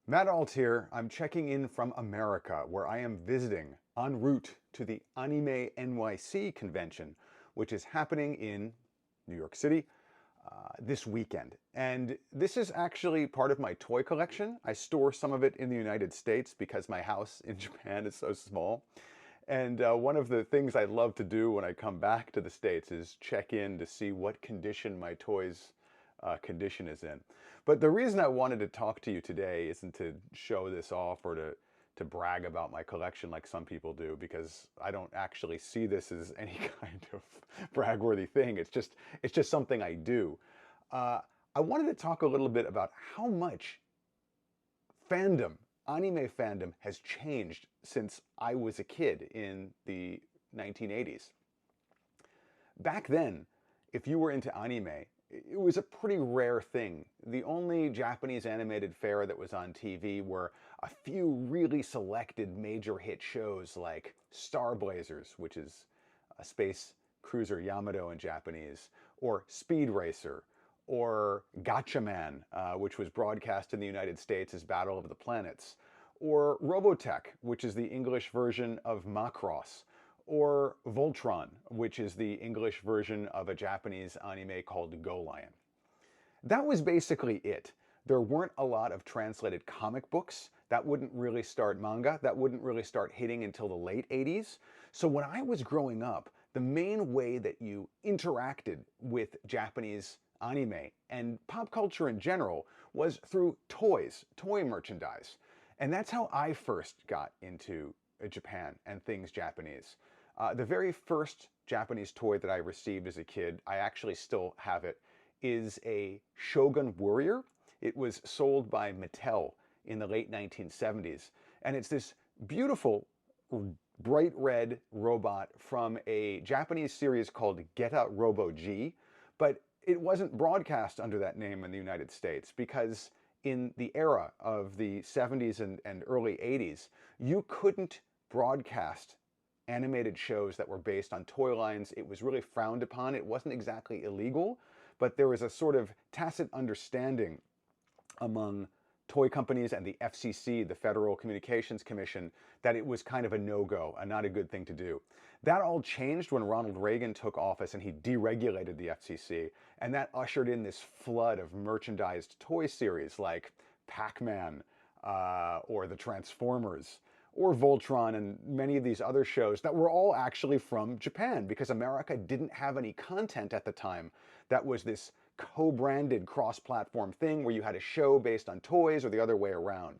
Matt Alt here. I'm checking in from America, where I am visiting en route to the Anime NYC convention, which is happening in New York City this weekend. And this is actually part of my toy collection. I store some of it in the United States because my house in Japan is so small. And one of the things I love to do when I come back to the States is check in to see what condition my toys condition is in. But the reason I wanted to talk to you today isn't to show this off or to brag about my collection like some people do, because I don't actually see this as any kind of brag-worthy thing. It's just something I do. I wanted to talk a little bit about how much fandom, anime fandom, has changed since I was a kid in the 1980s. Back then, if you were into anime, it was a pretty rare thing. The only Japanese animated fare that was on TV were a few really selected major hit shows like Star Blazers, which is a space cruiser Yamato in Japanese, or Speed Racer, or Gatchaman, which was broadcast in the United States as Battle of the Planets, or Robotech, which is the English version of Macross, or Voltron, which is the English version of a Japanese anime called Go Lion. That was basically it. There weren't a lot of translated comic books. That wouldn't really start manga. That wouldn't really start hitting until the late 80s. So when I was growing up, the main way that you interacted with Japanese anime and pop culture in general was through toys, toy merchandise. And that's how I first got into Japan and things Japanese. The very first Japanese toy that I received as a kid, I actually still have it, is a Shogun Warrior. It was sold by Mattel in the late 1970s. And it's this beautiful, bright red robot from a Japanese series called Geta Robo G. But it wasn't broadcast under that name in the United States because in the era of the 70s and early 80s, you couldn't broadcast animated shows that were based on toy lines. It was really frowned upon. It wasn't exactly illegal, but there was a sort of tacit understanding among toy companies and the FCC, the Federal Communications Commission, that it was kind of a no-go, and not a good thing to do. That all changed when Ronald Reagan took office and he deregulated the FCC, and that ushered in this flood of merchandised toy series like Pac-Man or the Transformers, or Voltron, and many of these other shows that were all actually from Japan, because America didn't have any content at the time that was this co-branded cross-platform thing where you had a show based on toys or the other way around.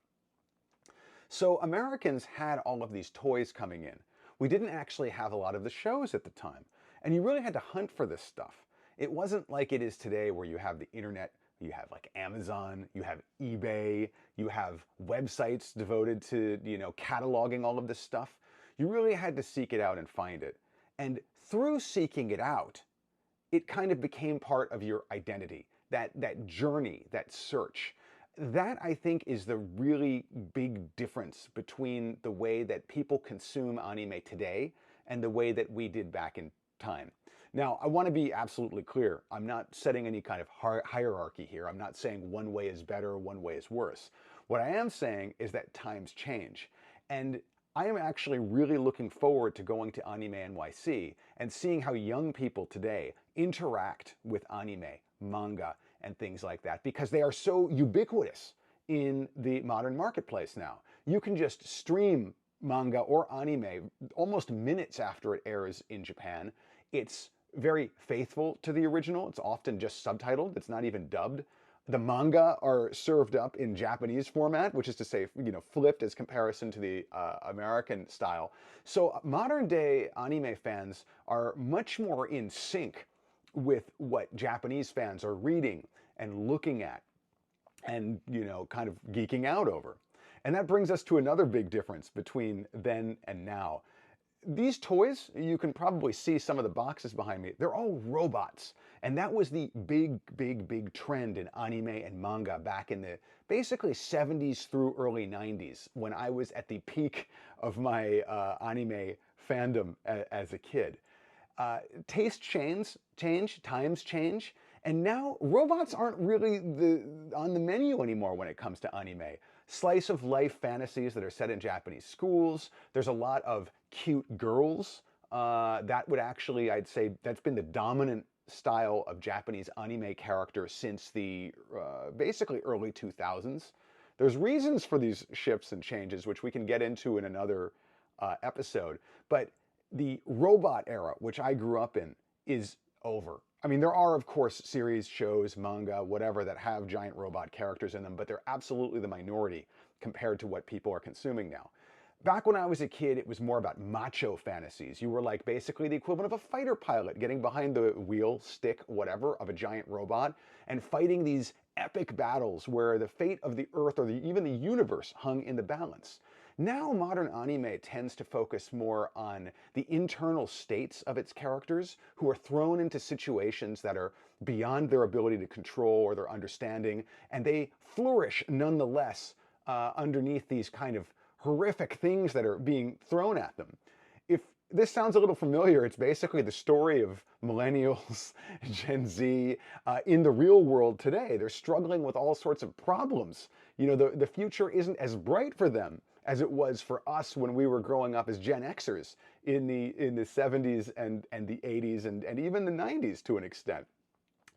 So Americans had all of these toys coming in. We didn't actually have a lot of the shows at the time, and you really had to hunt for this stuff. It wasn't like it is today where you have the internet. You have like Amazon, you have eBay, you have websites devoted to, cataloging all of this stuff. You really had to seek it out and find it. And through seeking it out, it kind of became part of your identity, that journey, that search. That, I think, is the really big difference between the way that people consume anime today and the way that we did back in time. Now, I want to be absolutely clear. I'm not setting any kind of hierarchy here. I'm not saying one way is better, one way is worse. What I am saying is that times change. And I am actually really looking forward to going to Anime NYC and seeing how young people today interact with anime, manga, and things like that, because they are so ubiquitous in the modern marketplace now. You can just stream manga or anime almost minutes after it airs in Japan. It's very faithful to the original. It's often just subtitled. It's not even dubbed. The manga are served up in Japanese format, which is to say, flipped as comparison to the American style. So modern day anime fans are much more in sync with what Japanese fans are reading and looking at and, kind of geeking out over. And that brings us to another big difference between then and now. These toys, you can probably see some of the boxes behind me, they're all robots. And that was the big trend in anime and manga back in the basically 70s through early 90s, when I was at the peak of my anime fandom as a kid. Taste change, times change, And now robots aren't really on the menu anymore when it comes to anime. Slice of life fantasies that are set in Japanese schools. There's a lot of cute girls. That would actually, I'd say, that's been the dominant style of Japanese anime character since the basically early 2000s. There's reasons for these shifts and changes, which we can get into in another episode. But the robot era, which I grew up in, is over. I mean, there are, of course, series, shows, manga, whatever, that have giant robot characters in them, but they're absolutely the minority compared to what people are consuming now. Back when I was a kid, it was more about macho fantasies. You were like basically the equivalent of a fighter pilot getting behind the wheel, stick, whatever, of a giant robot and fighting these epic battles where the fate of the Earth or even the universe hung in the balance. Now modern anime tends to focus more on the internal states of its characters who are thrown into situations that are beyond their ability to control or their understanding, and they flourish nonetheless underneath these kind of horrific things that are being thrown at them. If this sounds a little familiar, it's basically the story of millennials, Gen Z, in the real world today. They're struggling with all sorts of problems. You know, the future isn't as bright for them as it was for us when we were growing up as Gen Xers in the 70s and the 80s and even the 90s to an extent.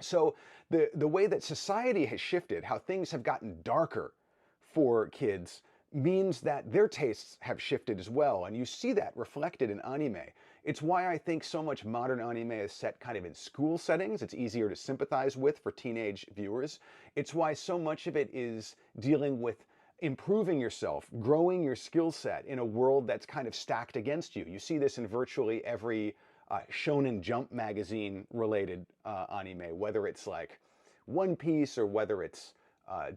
So the way that society has shifted, how things have gotten darker for kids, means that their tastes have shifted as well, and you see that reflected in anime. It's why I think so much modern anime is set kind of in school settings. It's easier to sympathize with for teenage viewers. It's why so much of it is dealing with improving yourself, growing your skill set in a world that's kind of stacked against you. You see this in virtually every Shonen Jump magazine related anime, whether it's like One Piece or whether it's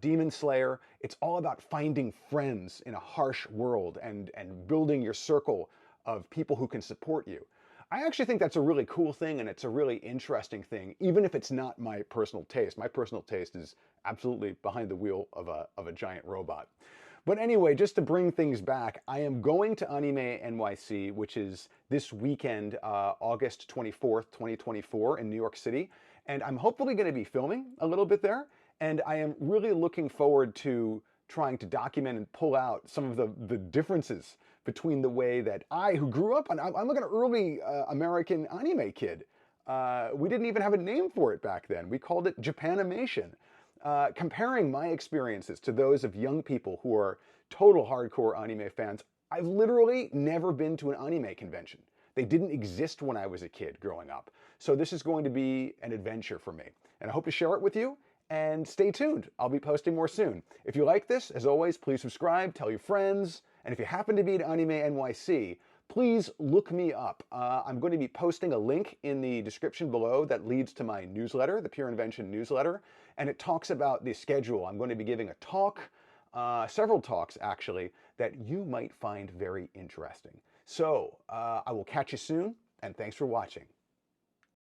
Demon Slayer. It's all about finding friends in a harsh world and building your circle of people who can support you. I actually think that's a really cool thing, and it's a really interesting thing, even if it's not my personal taste. My personal taste is absolutely behind the wheel of a giant robot. But anyway, just to bring things back, I am going to Anime NYC, which is this weekend, August 24th, 2024 in New York City. And I'm hopefully going to be filming a little bit there. And I am really looking forward to trying to document and pull out some of the differences between the way that I, who grew up on, I'm like an early American anime kid. We didn't even have a name for it back then. We called it Japanimation. Comparing my experiences to those of young people who are total hardcore anime fans, I've literally never been to an anime convention. They didn't exist when I was a kid growing up. So this is going to be an adventure for me. And I hope to share it with you. And stay tuned. I'll be posting more soon. If you like this, as always, please subscribe, tell your friends. And if you happen to be at Anime NYC, please look me up. I'm going to be posting a link in the description below that leads to my newsletter, the Pure Invention newsletter. And it talks about the schedule. I'm going to be giving a talk, several talks actually, that you might find very interesting. So I will catch you soon, and thanks for watching.